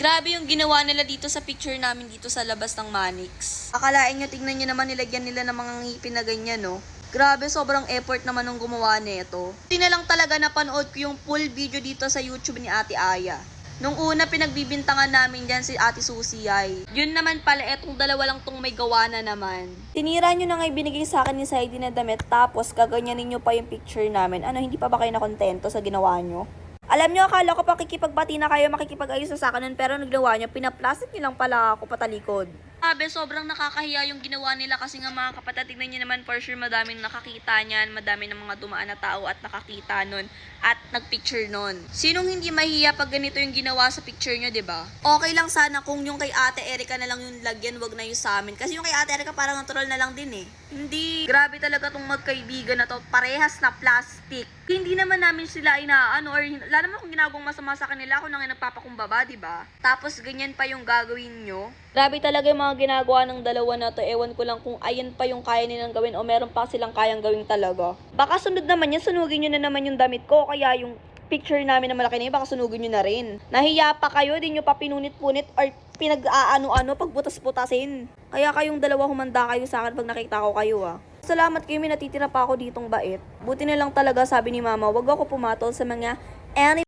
Grabe yung ginawa nila dito sa picture namin dito sa labas ng Manix. Akalain nyo, tingnan nyo naman, nilagyan nila ng mga ngipin na ganyan, no? Grabe, sobrang effort naman nung gumawa nito. Hindi na lang talaga napanood ko yung full video dito sa YouTube ni Ate Aya. Nung una, pinagbibintangan namin dyan si Ate Susie ay. Yun naman pala, etong dalawa lang tong may gawa na naman. Tinira nyo na nga ibinigay sa akin ni Saidi na damit, tapos gaganyanin nyo pa yung picture namin. Ano, hindi pa ba kayo nakontento sa ginawa nyo? Alam nyo, akala ko pakikipagbati na kayo, makikipag-ayos sa akin nun, pero naglawa nyo, pinaplastic nyo lang pala ako patalikod. Sabi, sobrang nakakahiya yung ginawa nila kasi nga mga kapatid, tignan nyo naman for sure madaming nakakita niyan, madami ng mga dumaan na tao at nakakita nun at nagpicture nun. Sinong hindi mahiya pag ganito yung ginawa sa picture nyo, diba? Okay lang sana kung yung kay Ate Erica na lang yung lagyan, wag na yung sa amin. Kasi yung kay Ate Erica parang natural na lang din eh. Hindi. Grabe talaga tong magkaibigan na to, parehas na plastic. Hindi naman namin sila inaano or wala naman kung ginagawang masama sa kanila, ako nang nagpapakumbaba, diba? Tapos ganyan pa yung gagawin nyo. Grabe talaga yung mga ginagawa ng dalawa na to. Ewan ko lang kung ayan pa yung kaya nilang gawin o meron pa silang kayang gawin talaga. Baka sunod naman yan, sunugin nyo na naman yung damit ko. Kaya yung picture namin na malaki na yun, baka sunugin nyo na rin. Nahiya pa kayo, di nyo pa pinunit-punit or pinag-aano-ano, pagbutas-butasin. Kaya kayong dalawa humanda kayo sa akin pag nakita ko kayo Salamat kayo, may natitira pa ako ditong bait. Buti na lang talaga sabi ni Mama, wag ako pumatol sa mga